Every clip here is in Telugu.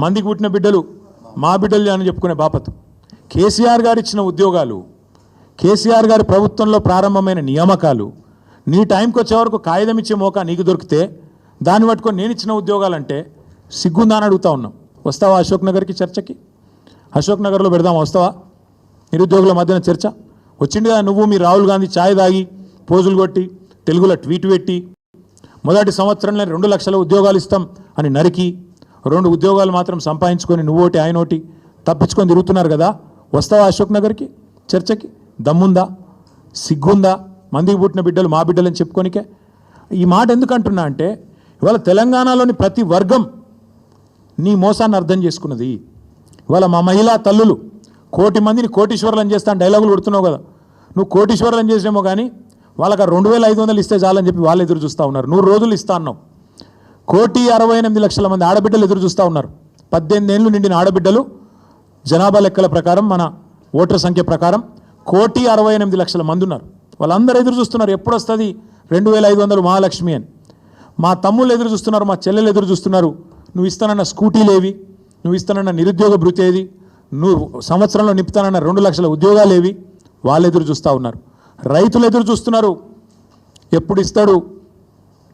మందికి పుట్టిన బిడ్డలు మా బిడ్డలు అని చెప్పుకునే బాపతు. కేసీఆర్ గారు ఇచ్చిన ఉద్యోగాలు, కేసీఆర్ గారి ప్రభుత్వంలో ప్రారంభమైన నియామకాలు నీ టైంకి వచ్చే వరకు కాగితం ఇచ్చే మోకా నీకు దొరికితే దాన్ని పట్టుకొని నేను ఇచ్చిన ఉద్యోగాలంటే సిగ్గుందా అని అడుగుతా ఉన్నాం. వస్తావా అశోక్ నగర్కి చర్చకి? అశోక్ నగర్లో పెడదామా? వస్తావా? నిరుద్యోగుల మధ్యన చర్చ వచ్చింది కదా. నువ్వు మీ రాహుల్ గాంధీ ఛాయ్ తాగి పోజులు కొట్టి తెలుగులో ట్వీట్ పెట్టి మొదటి సంవత్సరంలో 2 లక్షల ఉద్యోగాలు ఇస్తాం అని నరికి 2 ఉద్యోగాలు మాత్రం సంపాదించుకొని నువ్వోటి ఆయనోటి తప్పించుకొని తిరుగుతున్నారు కదా. వస్తావా అశోక్ నగర్కి చర్చకి? దమ్ముందా? సిగ్గుందా? మందికి పుట్టిన బిడ్డలు మా బిడ్డలని చెప్పుకోనికే. ఈ మాట ఎందుకు అంటున్నా అంటే ఇవాళ తెలంగాణలోని ప్రతి వర్గం నీ మోసాన్ని అర్థం చేసుకున్నది. ఇవాళ మా మహిళా తల్లులు 1 కోటి మందిని కోటీశ్వరులను చేస్తాను డైలాగులు కొడుతున్నావు కదా. నువ్వు కోటీశ్వరులను చేసినేమో కానీ వాళ్ళకి 2500 ఇస్తే చాలని చెప్పి వాళ్ళు ఎదురు చూస్తూ ఉన్నారు. 100 రోజులు ఇస్తా అన్నావు. 1,68,00,000 మంది ఆడబిడ్డలు ఎదురు చూస్తూ ఉన్నారు. 18 ఏళ్ళు నిండిన ఆడబిడ్డలు జనాభా లెక్కల ప్రకారం మన ఓటర్ సంఖ్య ప్రకారం 1,68,00,000 మంది ఉన్నారు. వాళ్ళందరూ ఎదురు చూస్తున్నారు ఎప్పుడు వస్తుంది 2,500 మహాలక్ష్మి అని. మా తమ్ముళ్ళు ఎదురు చూస్తున్నారు, మా చెల్లెలు ఎదురు చూస్తున్నారు. నువ్వు ఇస్తానన్న స్కూటీలేవి, నువ్వు ఇస్తానన్న నిరుద్యోగ భృతి ఏది, నువ్వు సంవత్సరంలో నింపుతానన్న 2 లక్షల ఉద్యోగాలు ఏవి, వాళ్ళు ఎదురు చూస్తూ ఉన్నారు. రైతులు ఎదురు చూస్తున్నారు ఎప్పుడు ఇస్తాడు,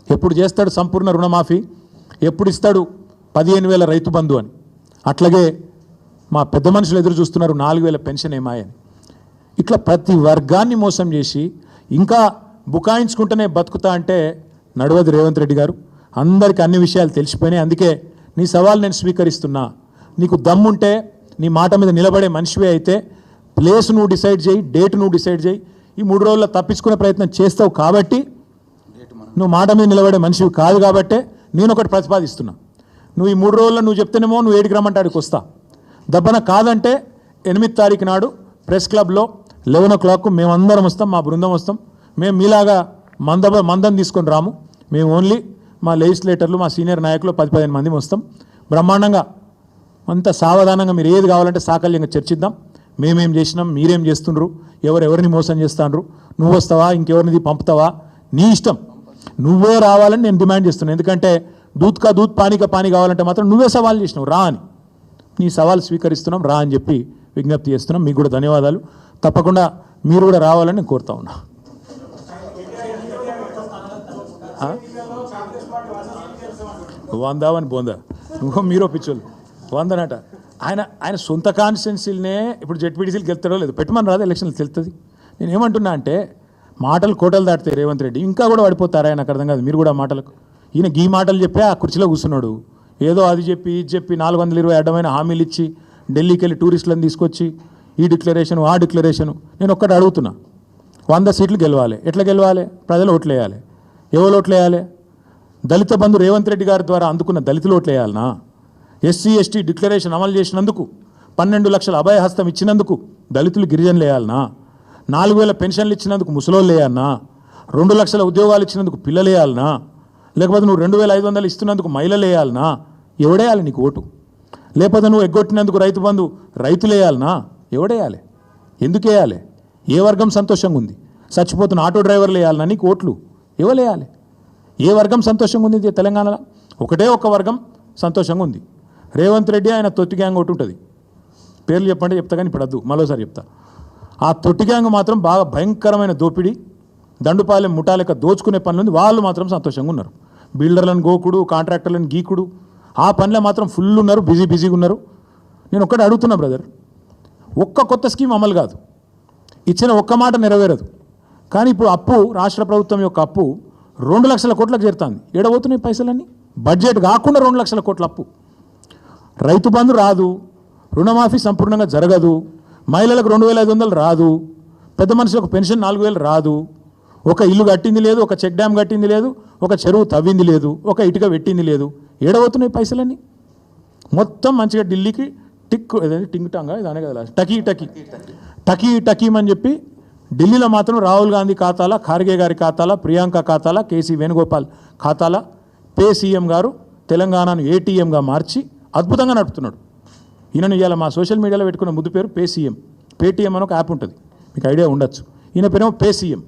ఎప్పుడు చేస్తాడు సంపూర్ణ రుణమాఫీ, ఎప్పుడు ఇస్తాడు 15,000 రైతు బంధు అని. అట్లాగే మా పెద్ద మనుషులు ఎదురు చూస్తున్నారు 4,000 పెన్షన్ ఏమాయని. ఇట్లా ప్రతి వర్గాన్ని మోసం చేసి ఇంకా బుకాయించుకుంటూనే బతుకుతా అంటే నడవదు రేవంత్ రెడ్డి గారు. అందరికీ అన్ని విషయాలు తెలిసిపోయినాయి. అందుకే నీ సవాల్ నేను స్వీకరిస్తున్నా. నీకు దమ్ముంటే నీ మాట మీద నిలబడే మనిషివే అయితే ప్లేస్ నువ్వు డిసైడ్ చేయి, డేట్ నువ్వు డిసైడ్ చేయి. ఈ 3 రోజుల్లో తప్పించుకునే ప్రయత్నం చేస్తావు కాబట్టి, నువ్వు మాట మీద నిలబడే మనిషివి కాదు కాబట్టే నేను ఒకటి ప్రతిపాదిస్తున్నా. నువ్వు ఈ 3 రోజుల్లో నువ్వు చెప్తేనేమో నువ్వు 7కి రమ్మంటే ఆడికి వస్తా. దబ్బన కాదంటే 8వ తారీఖు నాడు ప్రెస్ క్లబ్లో 11 o'clock మేమందరం వస్తాం, మా బృందం వస్తాం. మేము మీలాగా మందం తీసుకొని రాము. మేము ఓన్లీ మా లెజిస్లేటర్లు, మా సీనియర్ నాయకులు 10-15 మంది వస్తాం. బ్రహ్మాండంగా అంత సావధానంగా మీరు ఏది కావాలంటే సాకల్యంగా చర్చిద్దాం. మేమేం చేసినాం, మీరేం చేస్తుండ్రు, ఎవరెవరిని మోసం చేస్తాండ్రు, నువ్వు వస్తావా ఇంకెవరిని పంపుతావా, నీ ఇష్టం. నువ్వే రావాలని నేను డిమాండ్ చేస్తున్నాను. ఎందుకంటే దూత్ కా దూత్ పానీ కా పానీ కావాలంటే మాత్రం నువ్వే సవాల్ చేసినావు, రా అని. నీ సవాల్ స్వీకరిస్తున్నాం, రా అని చెప్పి విజ్ఞప్తి చేస్తున్నాం. మీకు కూడా ధన్యవాదాలు. తప్పకుండా మీరు కూడా రావాలని నేను కోరుతా ఉన్నా. వందావని బోందా నువ్వు మీరో పిచ్చోళ్ళు వందనట. ఆయన సొంత కాన్స్టిట్యున్సీలనే ఇప్పుడు జెడ్పీటీసీలు గెలుతాడో లేదు, పెట్టమని రాదు, ఎలక్షన్లు తెలుస్తుంది. నేను ఏమంటున్నా అంటే మాటలు కోటలు దాటితే రేవంత్ రెడ్డి ఇంకా కూడా పడిపోతారా? నాకు అర్థం కాదు. మీరు కూడా మాటలకు ఈయన గీ మాటలు చెప్పి ఆ కుర్చీలో కూర్చున్నాడు. ఏదో అది చెప్పి ఇది చెప్పి 420 అడ్డమైన హామీలు ఇచ్చి ఢిల్లీకి వెళ్ళి టూరిస్టులను తీసుకొచ్చి ఈ డిక్లరేషను ఆ డిక్లరేషను. నేను ఒక్కటి అడుగుతున్నా, 100 సీట్లు గెలవాలి. ఎట్లా గెలవాలి? ప్రజలు ఓట్లు వేయాలి. ఎవరు ఓట్లు వేయాలి? దళిత బంధు రేవంత్ రెడ్డి గారి ద్వారా అందుకున్న దళితులు ఓట్లు వేయాలనా? ఎస్సీ ఎస్టీ డిక్లరేషన్ అమలు చేసినందుకు, 12 లక్షల అభయహస్తం ఇచ్చినందుకు దళితులు గిరిజనులు వేయాలనా? 4,000 పెన్షన్లు ఇచ్చినందుకు ముసలోళ్ళు వేయాలనా? 2 లక్షల ఉద్యోగాలు ఇచ్చినందుకు పిల్లలు వేయాలనా? లేకపోతే నువ్వు 2,500 ఇస్తున్నందుకు మహిళలు వేయాలనా? ఎవడేయాలి నీకు ఓటు? లేకపోతే నువ్వు ఎగ్గొట్టినందుకు రైతు బంధు రైతులు వేయాలనా? ఎవడేయాలి? ఎందుకు వేయాలి? ఏ వర్గం సంతోషంగా ఉంది? చచ్చిపోతున్న ఆటో డ్రైవర్లు వేయాలనా నీకు ఓట్లు? ఎవరు వేయాలి? ఏ వర్గం సంతోషంగా ఉంది తెలంగాణలో? ఒకటే ఒక వర్గం సంతోషంగా ఉంది. రేవంత్ రెడ్డి ఆయన తొట్టి గ్యాంగ్ ఒకటి ఉంటుంది, పేర్లు చెప్పండి చెప్తా కానీ ఇప్పుడు వద్దు, మరోసారి చెప్తా. ఆ తొట్టి గ్యాంగ్ మాత్రం బాగా భయంకరమైన దోపిడీ, దండుపాలెం ముఠాలెక్క దోచుకునే పనులు ఉంది. వాళ్ళు మాత్రం సంతోషంగా ఉన్నారు. బిల్డర్లను గోకుడు, కాంట్రాక్టర్లను గీకుడు, ఆ పనిలో మాత్రం ఫుల్ ఉన్నారు, బిజీగా ఉన్నారు. నేను ఒక్కటి అడుగుతున్నా బ్రదర్, ఒక్క కొత్త స్కీమ్ అమలు కాదు, ఇచ్చిన ఒక్క మాట నెరవేరదు. కానీ ఇప్పుడు అప్పు, రాష్ట్ర ప్రభుత్వం యొక్క అప్పు 2 లక్షల కోట్లకు చేరుతుంది. ఏడబోతున్నాయి పైసలన్నీ? బడ్జెట్ కాకుండా 2 లక్షల కోట్ల అప్పు. రైతు బంధు రాదు, రుణమాఫీ సంపూర్ణంగా జరగదు, మహిళలకు 2,500 రాదు, పెద్ద మనుషులకు పెన్షన్ 4,000 రాదు, ఒక ఇల్లు కట్టింది లేదు, ఒక చెక్ డ్యామ్ కట్టింది లేదు, ఒక చెరువు తవ్వింది లేదు, ఒక ఇటుక పెట్టింది లేదు. ఏడబోతున్నాయి పైసలన్నీ? మొత్తం మంచిగా ఢిల్లీకి టింగ్ టాంగా ఇదానే కదా టకీమని చెప్పి ఢిల్లీలో మాత్రం రాహుల్ గాంధీ ఖాతాల, ఖార్గే గారి ఖాతాల, ప్రియాంక ఖాతాల, కేసీ వేణుగోపాల్ ఖాతాల పే సీఎం గారు తెలంగాణను ఏటీఎంగా మార్చి అద్భుతంగా నడుపుతున్నాడు. ఈయనను ఇవాళ మా సోషల్ మీడియాలో పెట్టుకున్న ముద్దు పేరు పే సీఎం. పేటీఎం అని ఒక యాప్ ఉంటుంది, మీకు ఐడియా ఉండొచ్చు. ఈయన పేరేమో పే సీఎం.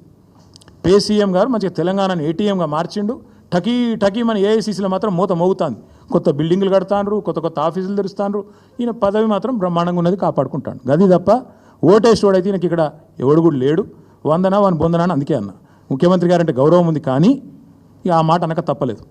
పే సీఎం గారు మంచిగా తెలంగాణను ఏటీఎంగా మార్చిండు, టకీ టకీ మన ఏఐసీసీలో మాత్రం మూత మోగుతాంది. కొత్త బిల్డింగులు కడతాండ్రు, కొత్త కొత్త ఆఫీసులు తెరుస్తాండ్రు. ఈయన పదవి మాత్రం బ్రహ్మాండంగా ఉన్నది, కాపాడుకుంటాడు. గది తప్ప ఓటేస్టోడైతే ఈయనకి ఇక్కడ ఎవడు కూడా లేడు. వందనా వాని బొందనా అని అందుకే అన్న. ముఖ్యమంత్రి గారంటే గౌరవం ఉంది, కానీ ఇక ఆ మాట అనక తప్పలేదు.